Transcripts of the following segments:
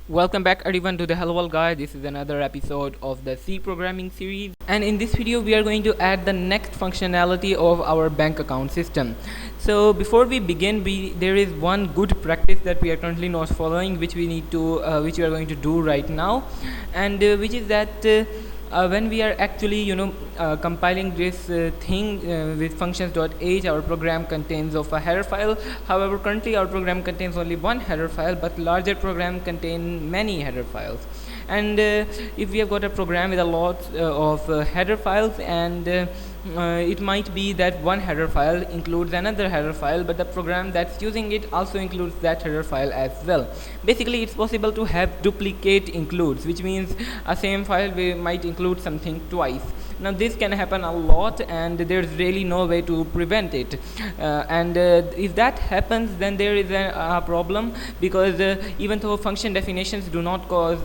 Welcome back everyone to the Hello World Guide. This is another episode of the C programming series, and in this video we are going to add the next functionality of our bank account system. So before we begin, there is one good practice that we are currently not following, which we are going to do right now, and which is that when we are actually compiling this thing with functions.h, our program contains of a header file. However, currently our program contains only one header file, but larger program contain many header files. And if we have got a program with a lot of header files, and it might be that one header file includes another header file, but the program that's using it also includes that header file as well. Basically, it's possible to have duplicate includes, which means a same file might include something twice. Now this can happen a lot, and there's really no way to prevent it, and if that happens, then there is a problem, because even though function definitions do not cause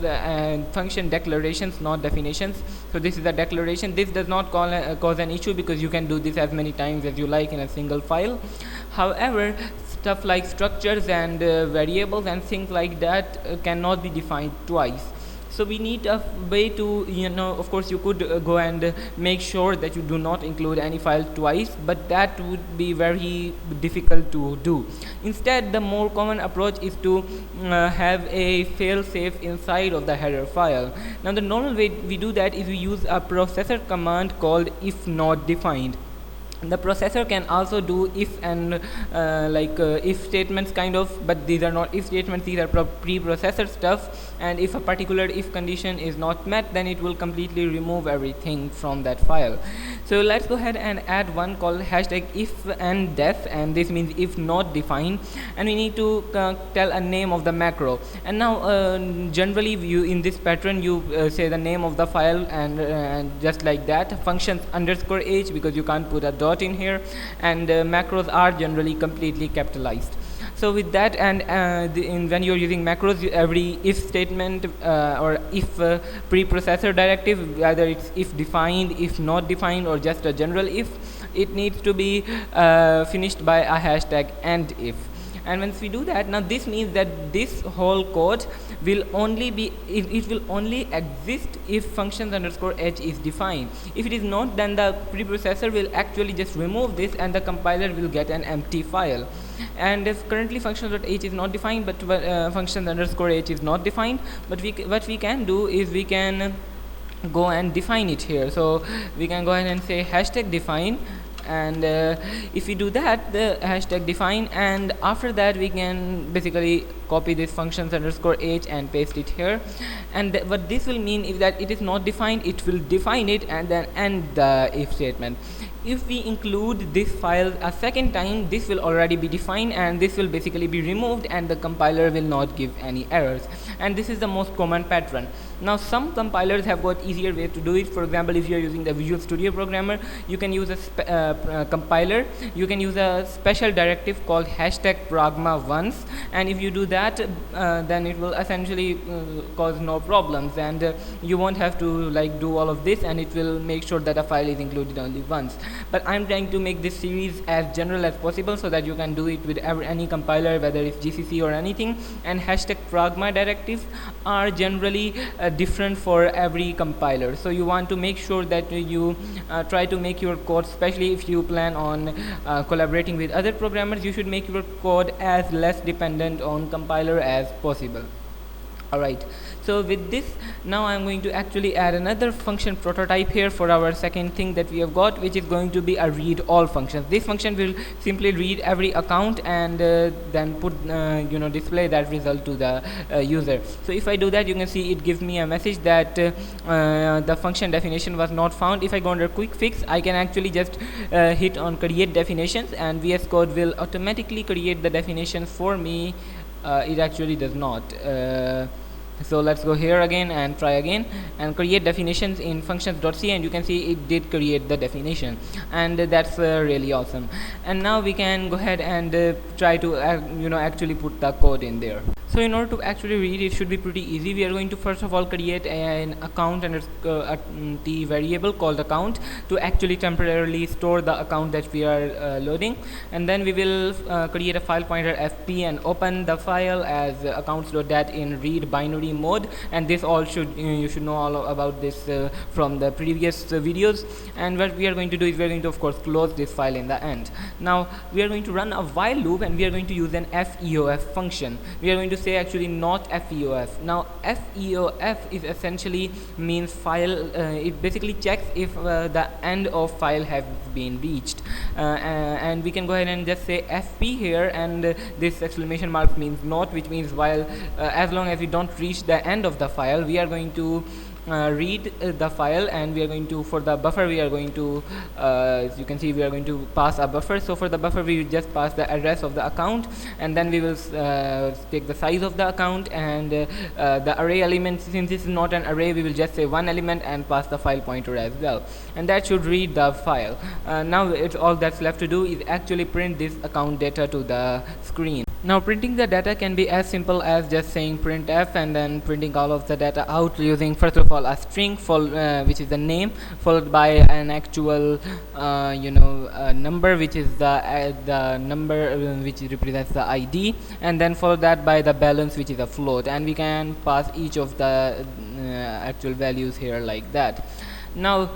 function declarations, not definitions, so this is a declaration, this does not cause an issue, because you can do this as many times as you like in a single file. However, stuff like structures and variables and things like that cannot be defined twice. So we need a way to, of course you could go and make sure that you do not include any file twice, but that would be very difficult to do. Instead, the more common approach is to have a fail-safe inside of the header file. Now the normal way we do that is we use a processor command called if not defined. The processor can also do if and if statements kind of, but these are not if statements, these are pre-processor stuff, and if a particular if condition is not met, then it will completely remove everything from that file. So let's go ahead and add one called hashtag if and def, and this means if not defined, and we need to tell a name of the macro. And now generally you in this pattern you say the name of the file, and just like that, functions underscore h, because you can't put a dot in here, and macros are generally completely capitalized. So with that, and when you're using macros, every if statement or if preprocessor directive, whether it's if defined, if not defined, or just a general if, it needs to be finished by a hashtag and if. And once we do that, now this means that this whole code will only be, it will only exist if functions underscore h is defined. If it is not, then the preprocessor will actually just remove this, and the compiler will get an empty file. And if currently functions.h is not defined, but functions underscore h is not defined, but what we can do is we can go and define it here. So we can go ahead and say hashtag define, and if we do that, the hashtag define, and after that we can basically copy this functions underscore h and paste it here. And what this will mean is that it is not defined, it will define it and then end the if statement. If we include this file a second time, this will already be defined, and this will basically be removed, and the compiler will not give any errors. And this is the most common pattern. Now some compilers have got easier way to do it. For example, if you are using the Visual Studio Programmer, you can use a compiler, you can use a special directive called hashtag pragma once, and if you do that, then it will essentially cause no problems, and you won't have to do all of this, and it will make sure that a file is included only once. But I'm trying to make this series as general as possible, so that you can do it with any compiler, whether it's GCC or anything. And hashtag pragma directives are generally different for every compiler, so you want to make sure that you try to make your code, especially if you plan on collaborating with other programmers, you should make your code as less dependent on compiler as possible. Alright, so with this, now I'm going to actually add another function prototype here for our second thing that we have got, which is going to be a read all function. This function will simply read every account and then put display that result to the user. So if I do that, you can see it gives me a message that the function definition was not found. If I go under quick fix, I can actually just hit on create definitions, and VS Code will automatically create the definitions for me. It actually does not. So let's go here again and try again and create definitions in functions.c, and you can see it did create the definition, and that's really awesome. And now we can go ahead and try to actually put the code in there. So in order to actually read, it should be pretty easy. We are going to first of all create an account and a t variable called account to actually temporarily store the account that we are loading, and then we will create a file pointer fp and open the file as accounts.dat in read binary mode. And this all should you should know all about this from the previous videos. And what we are going to do is we are going to of course close this file in the end. Now we are going to run a while loop, and we are going to use an feof function. We are going to say actually not feof. Now feof is essentially means file, it basically checks if the end of file has been reached, and we can go ahead and just say fp here, and this exclamation mark means not, which means while as long as we don't reach the end of the file, we are going to read the file. And we are going to, for the buffer, we are going to as you can see, we are going to pass a buffer. So for the buffer, we will just pass the address of the account, and then we will take the size of the account, and the array element. Since this is not an array, we will just say one element and pass the file pointer as well, and that should read the file. Now it's all that's left to do is actually print this account data to the screen. Now printing the data can be as simple as just saying printf and then printing all of the data out using first of all a string which is the name, followed by an actual number, which is the number which represents the ID, and then follow that by the balance, which is a float, and we can pass each of the actual values here like that. Now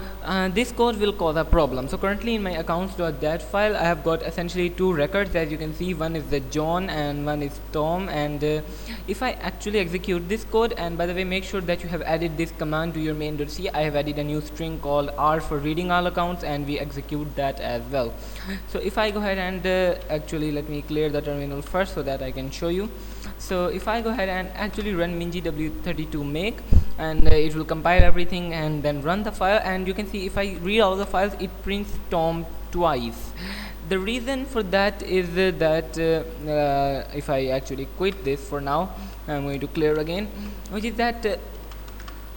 this code will cause a problem. So currently in my accounts.dat file, I have got essentially two records. As you can see, one is the John and one is Tom, and if I actually execute this code, and by the way, make sure that you have added this command to your main.c. I have added a new string called r for reading all accounts, and we execute that as well. So if I go ahead and actually let me clear the terminal first so that I can show you. So if I go ahead and actually run mingw32 make, and it will compile everything and then run the file, and you can see if I read all the files, it prints Tom twice. The reason for that is that if I actually quit this for now, I'm going to clear again, which is that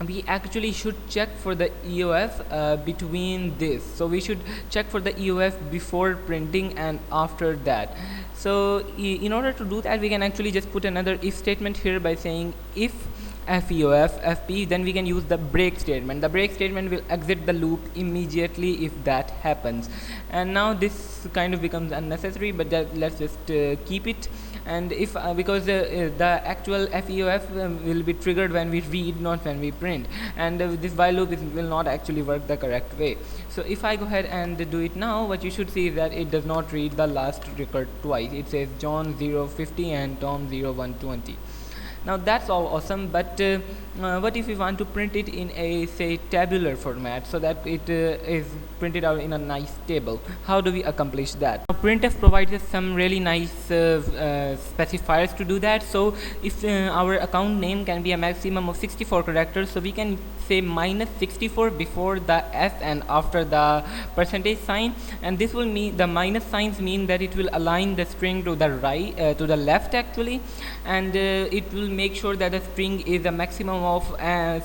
we actually should check for the EOF between this. So we should check for the EOF before printing and after that. So in order to do that, we can actually just put another if statement here by saying if feof fp, then we can use the break statement. The break statement will exit the loop immediately if that happens. And now this kind of becomes unnecessary, but let's just keep it. And if because the actual feof will be triggered when we read, not when we print, and this while loop will not actually work the correct way. So if I go ahead and do it now, what you should see is that it does not read the last record twice. It says John 050 and Tom 0120. Now that's all awesome, but what if we want to print it in a, say, tabular format, so that it is printed out in a nice table? How do we accomplish that? Now, printf provides us some really nice specifiers to do that. So if our account name can be a maximum of 64 characters, so we can say -64 before the s and after the percentage sign, and this will mean the minus signs mean that it will align the string to the right, to the left actually, and it will make sure that the string is a maximum of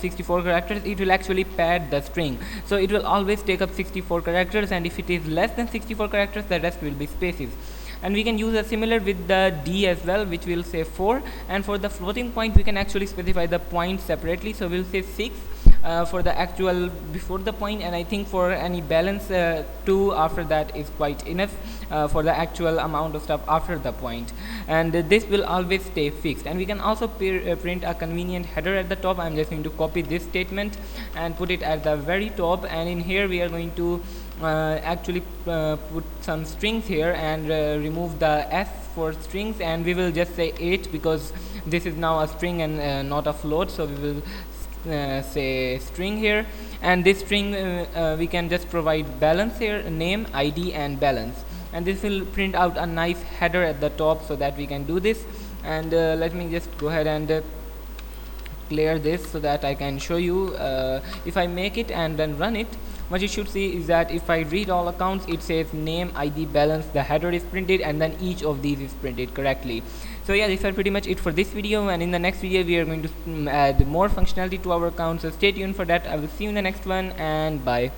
64 characters. It will actually pad the string, so it will always take up 64 characters, and if it is less than 64 characters, the rest will be spaces. And we can use a similar with the d as well, which will say 4, and for the floating point we can actually specify the point separately. So we'll say 6 for the actual before the point, and I think for any balance 2 after that is quite enough for the actual amount of stuff after the point, and this will always stay fixed. And we can also print a convenient header at the top. I'm just going to copy this statement and put it at the very top, and in here we are going to actually put some strings here and remove the s for strings, and we will just say 8 because this is now a string and not a float. So we will say string here, and this string we can just provide balance here, name, ID and balance, and this will print out a nice header at the top so that we can do this. And let me just go ahead and clear this so that I can show you. If I make it and then run it, what you should see is that if I read all accounts, it says name, ID, balance, the header is printed, and then each of these is printed correctly. So yeah, these are pretty much it for this video, and in the next video we are going to add more functionality to our account, so stay tuned for that. I will see you in the next one, and bye.